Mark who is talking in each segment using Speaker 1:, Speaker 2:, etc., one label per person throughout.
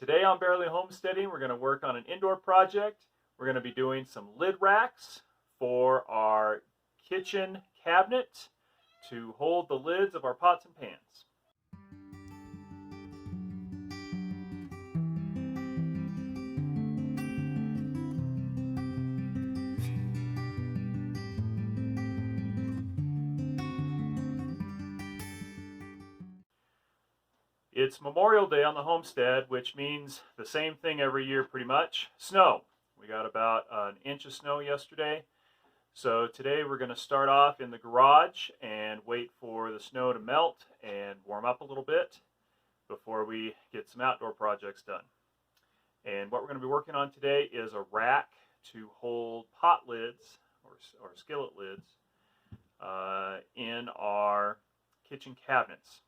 Speaker 1: Today on Barely Homesteading, we're going to work on an indoor project. We're going to be doing some lid racks for our kitchen cabinet to hold the lids of our pots and pans. It's Memorial Day on the homestead, which means the same thing every year pretty much. Snow. We got about an inch of snow yesterday. So today we're going to start off in the garage and wait for the snow to melt and warm up a little bit before we get some outdoor projects done. And what we're going to be working on today is a rack to hold pot lids or skillet lids in our kitchen cabinets.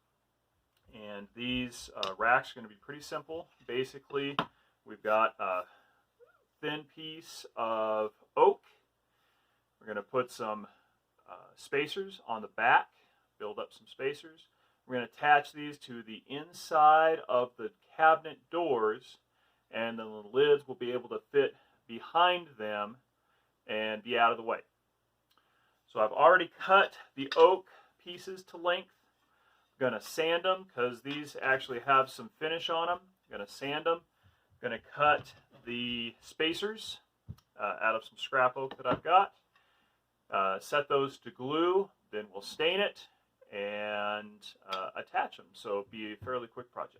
Speaker 1: And these racks are going to be pretty simple. Basically, we've got a thin piece of oak. We're going to put some spacers on the back, build up some spacers. We're going to attach these to the inside of the cabinet doors, and then the lids will be able to fit behind them and be out of the way. So I've already cut the oak pieces to length. I'm going to sand them because these actually have some finish on them. I'm going to sand them. I'm going to cut the spacers out of some scrap oak that I've got. Set those to glue, then we'll stain it and attach them. So it'll be a fairly quick project.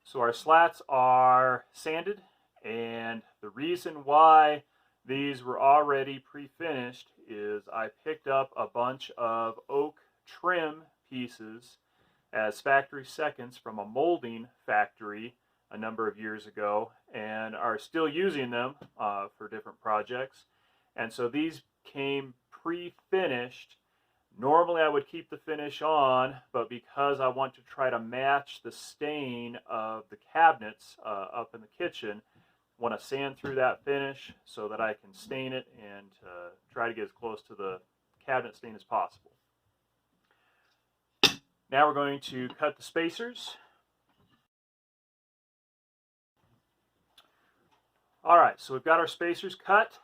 Speaker 1: So our slats are sanded, and the reason why these were already pre-finished is I picked up a bunch of oak trim pieces as factory seconds from a molding factory a number of years ago and are still using them for different projects. And so these came pre-finished. Normally I would keep the finish on, but because I want to try to match the stain of the cabinets up in the kitchen, I want to sand through that finish so that I can stain it and try to get as close to the cabinet stain as possible. Now we're going to cut the spacers. Alright, so we've got our spacers cut.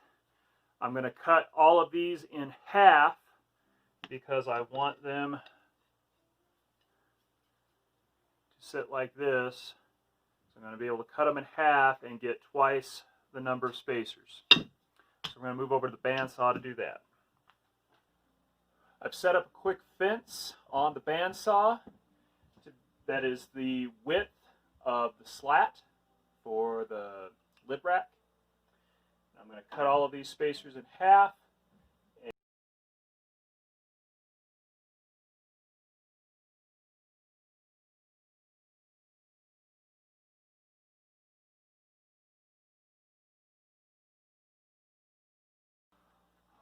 Speaker 1: I'm going to cut all of these in half because I want them to sit like this. So I'm going to be able to cut them in half and get twice the number of spacers. So we're going to move over to the bandsaw to do that. I've set up a quick fence on the bandsaw that is the width of the slat for the lid rack. I'm going to cut all of these spacers in half.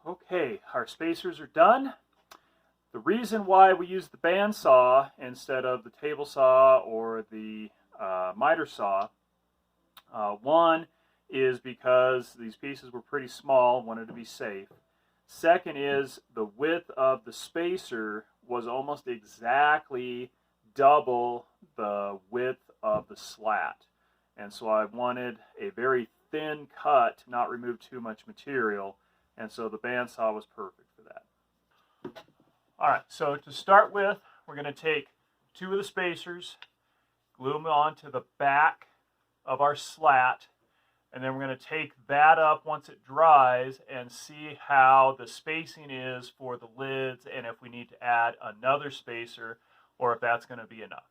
Speaker 1: Okay, our spacers are done. The reason why we use the bandsaw instead of the table saw or the miter saw, one is because these pieces were pretty small, wanted to be safe. Second is the width of the spacer was almost exactly double the width of the slat. And so I wanted a very thin cut to not remove too much material, and so the bandsaw was perfect for that. Alright, so to start with, we're going to take two of the spacers, glue them onto the back of our slat, and then we're going to take that up once it dries and see how the spacing is for the lids and if we need to add another spacer or if that's going to be enough.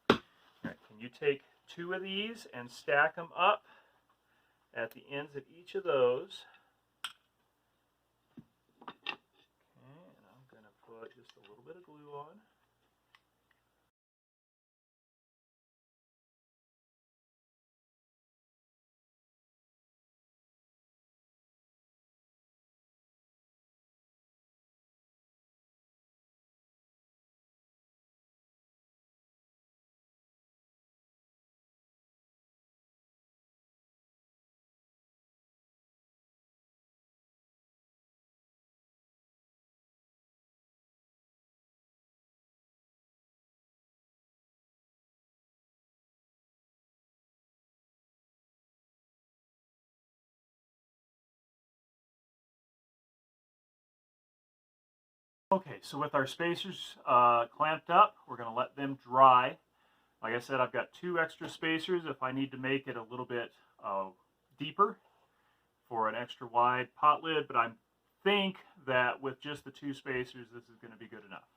Speaker 1: Alright, can you take two of these and stack them up at the ends of each of those? Put just a little bit of glue on. Okay, so with our spacers clamped up, we're going to let them dry. Like I said, I've got 2 extra spacers if I need to make it a little bit deeper for an extra wide pot lid, but I think that with just the 2 spacers, this is going to be good enough.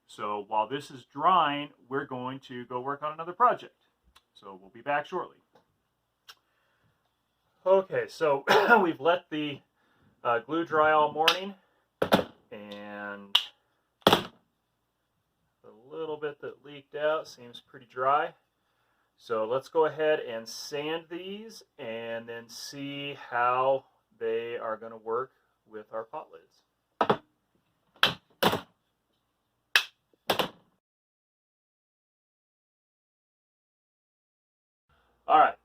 Speaker 1: So while this is drying, we're going to go work on another project. So we'll be back shortly. Okay, so we've let the glue dry all morning, and the little bit that leaked out seems pretty dry. So let's go ahead and sand these and then see how they are going to work with our pot lids. All right,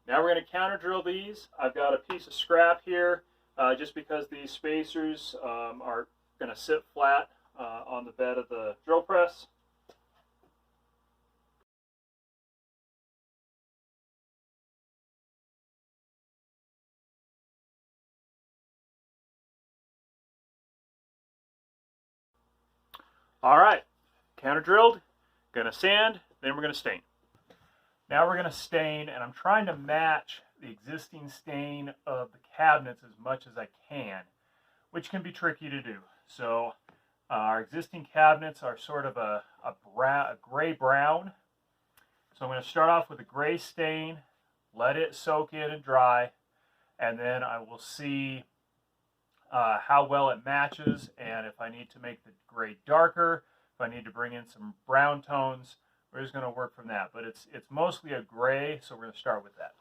Speaker 1: now we're going to counter drill these. I've got a piece of scrap here just because these spacers are going to sit flat on the bed of the drill press. All right, counter drilled, gonna sand, then we're gonna stain. Now we're gonna stain, and I'm trying to match the existing stain of the cabinets as much as I can, which can be tricky to do. So our existing cabinets are sort of a gray brown. So I'm gonna start off with a gray stain, let it soak in and dry, and then I will see how well it matches, and if I need to make the gray darker, if I need to bring in some brown tones, we're just going to work from that. But it's mostly a gray, so we're going to start with that.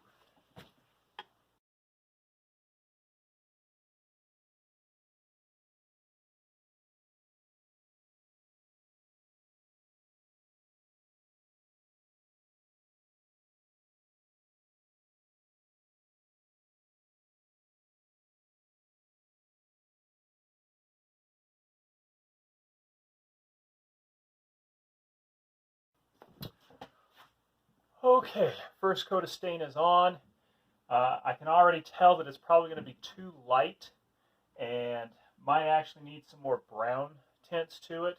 Speaker 1: Okay, first coat of stain is on. I can already tell that it's probably going to be too light and might actually need some more brown tints to it.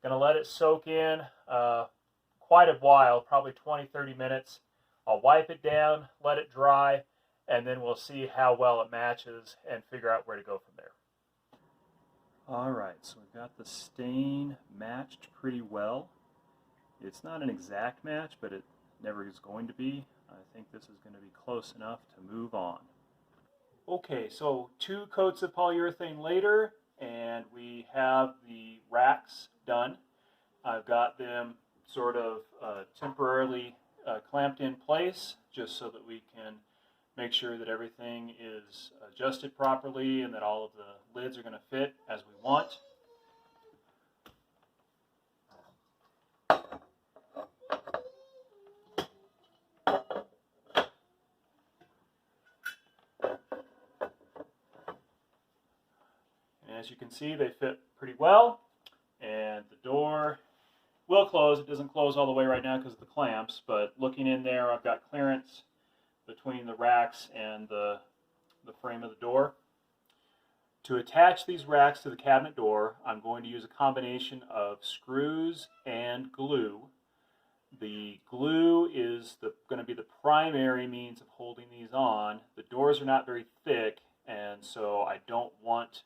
Speaker 1: Going to let it soak in quite a while, probably 20-30 minutes. I'll wipe it down, let it dry, and then we'll see how well it matches and figure out where to go from there. All right, so we've got the stain matched pretty well. It's not an exact match, but it never is going to be. I think this is going to be close enough to move on. Okay, so 2 coats of polyurethane later, and we have the racks done. I've got them sort of temporarily clamped in place just so that we can make sure that everything is adjusted properly and that all of the lids are going to fit as we want. And as you can see, they fit pretty well, and the door will close. It doesn't close all the way right now because of the clamps, but looking in there, I've got clearance between the racks and the frame of the door. To attach these racks to the cabinet door, I'm going to use a combination of screws and glue. The glue is going to be the primary means of holding these on. The doors are not very thick, and so I don't want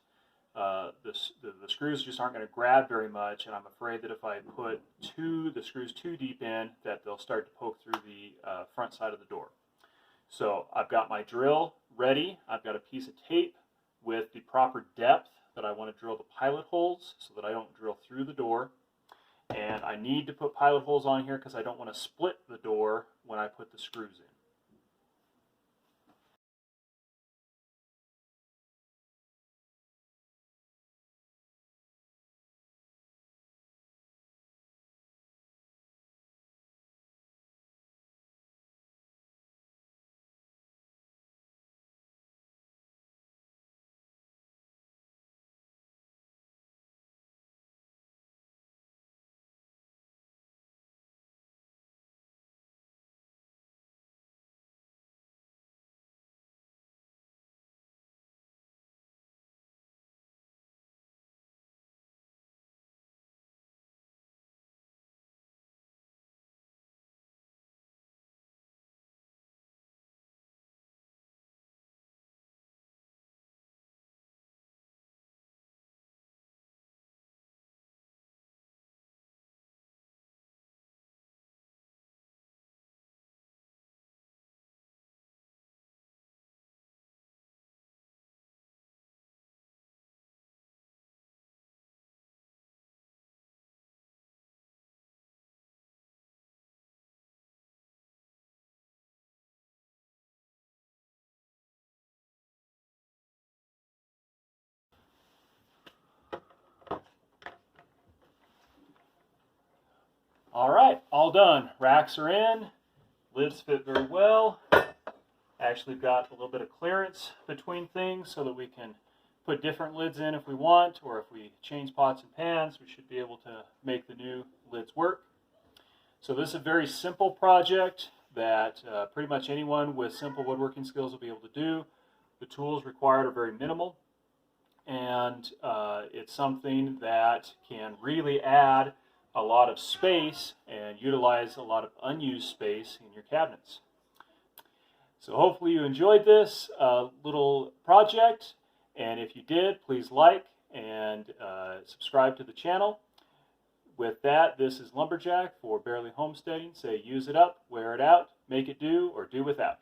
Speaker 1: the screws just aren't going to grab very much, and I'm afraid that if I put the screws too deep in, that they'll start to poke through the front side of the door. So I've got my drill ready. I've got a piece of tape with the proper depth that I want to drill the pilot holes so that I don't drill through the door. And I need to put pilot holes on here because I don't want to split the door when I put the screws in. All right, all done. Racks are in. Lids fit very well. Actually got a little bit of clearance between things so that we can put different lids in if we want, or if we change pots and pans, we should be able to make the new lids work. So this is a very simple project that pretty much anyone with simple woodworking skills will be able to do. The tools required are very minimal, and it's something that can really add a lot of space and utilize a lot of unused space in your cabinets. So hopefully you enjoyed this little project, and if you did, please like and subscribe to the channel. With that, this is Lumberjack for Barely Homesteading. Say use it up, wear it out, make it do, or do without.